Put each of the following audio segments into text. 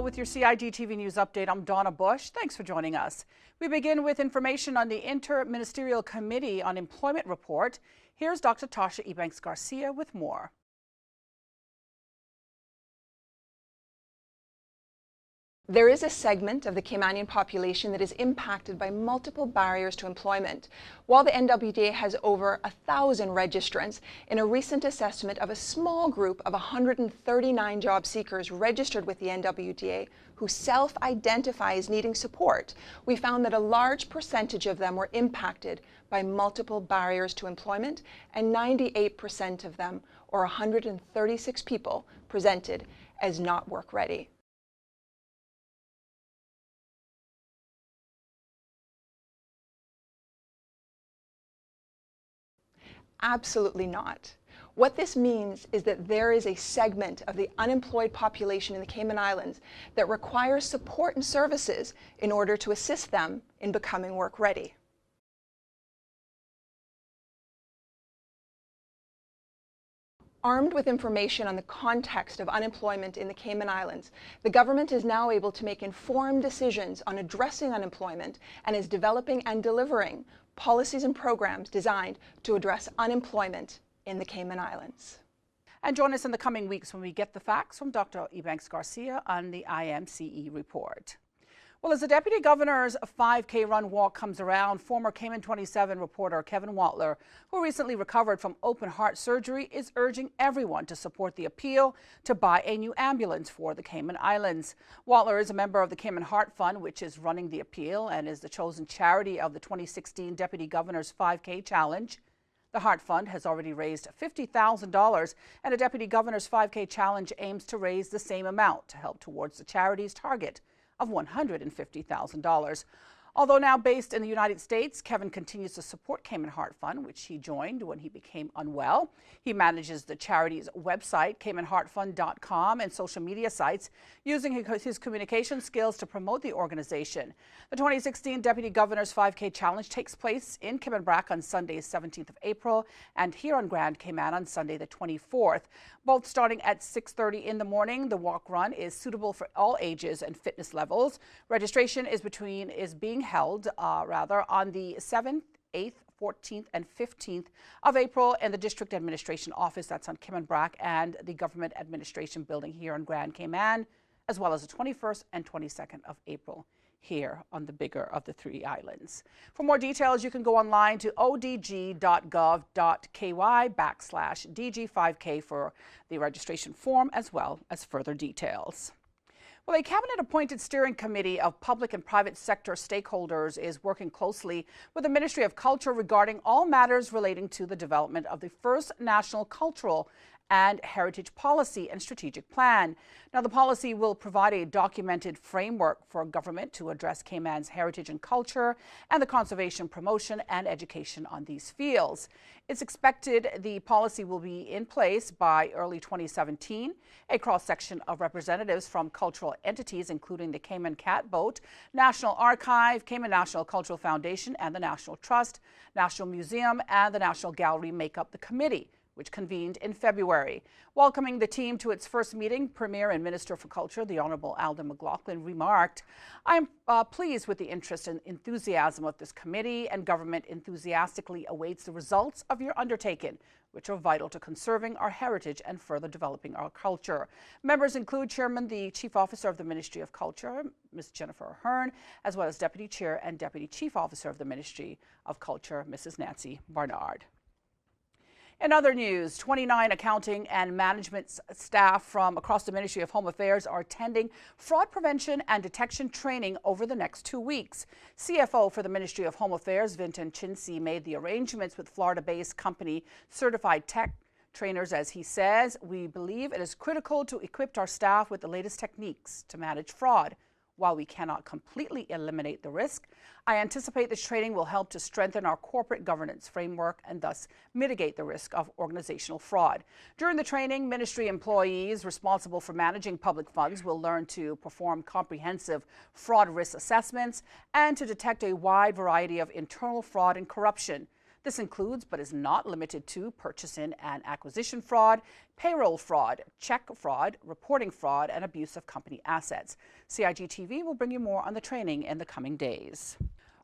with your CIG TV news update. I'm Donna Bush. Thanks for joining us. We begin with information on the Interministerial Committee on Employment report. Here's Dr. Tasha Ebanks-Garcia with more. There is a segment of the Caymanian population that is impacted by multiple barriers to employment. While the NWDA has over 1,000 registrants, in a recent assessment of a small group of 139 job seekers registered with the NWDA who self-identify as needing support, we found that a large percentage of them were impacted by multiple barriers to employment, and 98% of them, or 136 people, presented as not work ready. Absolutely not. What this means is that there is a segment of the unemployed population in the Cayman Islands that requires support and services in order to assist them in becoming work ready. Armed with information on the context of unemployment in the Cayman Islands, the government is now able to make informed decisions on addressing unemployment and is developing and delivering policies and programs designed to address unemployment in the Cayman Islands. And join us in the coming weeks when we get the facts from Dr. Ebanks-Garcia on the IMCE report. Well, as the Deputy Governor's 5K run walk comes around, former Cayman 27 reporter Kevin Watler, who recently recovered from open heart surgery, is urging everyone to support the appeal to buy a new ambulance for the Cayman Islands. Watler is a member of the Cayman Heart Fund, which is running the appeal and is the chosen charity of the 2016 Deputy Governor's 5K Challenge. The Heart Fund has already raised $50,000, and a Deputy Governor's 5K Challenge aims to raise the same amount to help towards the charity's target of $150,000. Although now based in the United States, Kevin continues to support Cayman Heart Fund, which he joined when he became unwell. He manages the charity's website, CaymanHeartFund.com, and social media sites, using his communication skills to promote the organization. The 2016 Deputy Governor's 5K Challenge takes place in Cayman Brac on Sunday, 17th of April, and here on Grand Cayman on Sunday, the 24th. Both starting at 6:30 in the morning. The walk run is suitable for all ages and fitness levels. Registration is being held on the 7th, 8th, 14th, and 15th of April in the District Administration Office, that's on Cayman Brac, and the Government Administration Building here on Grand Cayman, as well as the 21st and 22nd of April here on the bigger of the three islands. For more details, you can go online to odg.gov.ky/DG5K for the registration form, as well as further details. Well, a cabinet-appointed steering committee of public and private sector stakeholders is working closely with the Ministry of Culture regarding all matters relating to the development of the first National Cultural and Heritage Policy and Strategic Plan. Now, the policy will provide a documented framework for government to address Cayman's heritage and culture and the conservation, promotion, and education on these fields. It's expected the policy will be in place by early 2017. A cross-section of representatives from cultural entities, including the Cayman Catboat, National Archive, Cayman National Cultural Foundation, and the National Trust, National Museum, and the National Gallery make up the committee, which convened in February. Welcoming the team to its first meeting, Premier and Minister for Culture, the Honourable Alden McLaughlin, remarked, "I am pleased with the interest and enthusiasm of this committee, and government enthusiastically awaits the results of your undertaking, which are vital to conserving our heritage and further developing our culture." Members include Chairman, the Chief Officer of the Ministry of Culture, Ms. Jennifer Ahern, as well as Deputy Chair and Deputy Chief Officer of the Ministry of Culture, Mrs. Nancy Barnard. In other news, 29 accounting and management staff from across the Ministry of Home Affairs are attending fraud prevention and detection training over the next 2 weeks. CFO for the Ministry of Home Affairs, Vinton Chinsey, made the arrangements with Florida-based company Certified Tech Trainers. As he says, "We believe it is critical to equip our staff with the latest techniques to manage fraud. While we cannot completely eliminate the risk, I anticipate this training will help to strengthen our corporate governance framework and thus mitigate the risk of organizational fraud." During the training, ministry employees responsible for managing public funds will learn to perform comprehensive fraud risk assessments and to detect a wide variety of internal fraud and corruption. This includes, but is not limited to, purchasing and acquisition fraud, payroll fraud, check fraud, reporting fraud, and abuse of company assets. CIG TV will bring you more on the training in the coming days.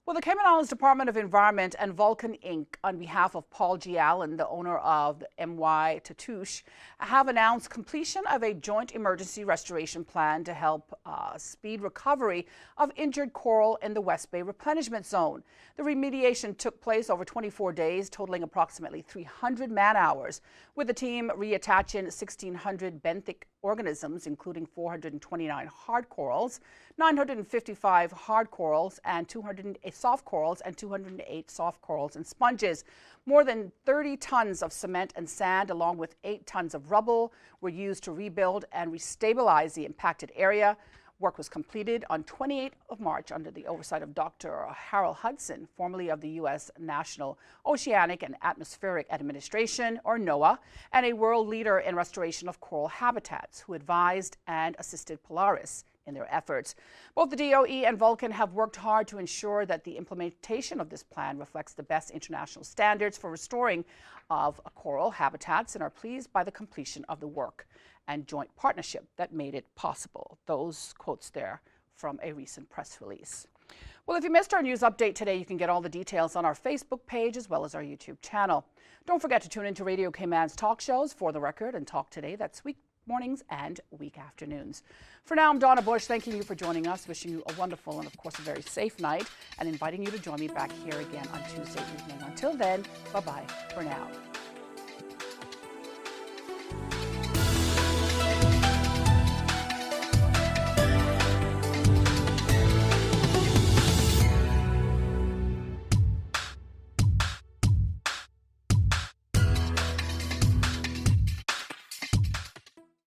Well, the Cayman Islands Department of Environment and Vulcan Inc., on behalf of Paul G. Allen, the owner of the M.Y. Tatouche, have announced completion of a joint emergency restoration plan to help speed recovery of injured coral in the West Bay replenishment zone. The remediation took place over 24 days, totaling approximately 300 man-hours, with the team reattaching 1,600 benthic organisms, including 429 hard corals, 955 hard corals, and 208 soft corals, and 208 soft corals and sponges. More than 30 tons of cement and sand, along with 8 tons of rubble, were used to rebuild and restabilize the impacted area. Work was completed on 28th of March under the oversight of Dr. Harold Hudson, formerly of the U.S. National Oceanic and Atmospheric Administration, or NOAA, and a world leader in restoration of coral habitats, who advised and assisted Polaris in their efforts. Both the DOE and Vulcan have worked hard to ensure that the implementation of this plan reflects the best international standards for restoring of coral habitats, and are pleased by the completion of the work and joint partnership that made it possible. Those quotes there from a recent press release. Well, if you missed our news update today, you can get all the details on our Facebook page as well as our YouTube channel. Don't forget to tune into Radio Cayman's talk shows, For the Record and Talk Today. That's week mornings and week afternoons. For now, I'm Donna Bush, thanking you for joining us, wishing you a wonderful and, of course, a very safe night, and inviting you to join me back here again on Tuesday evening. Until then, bye-bye for now.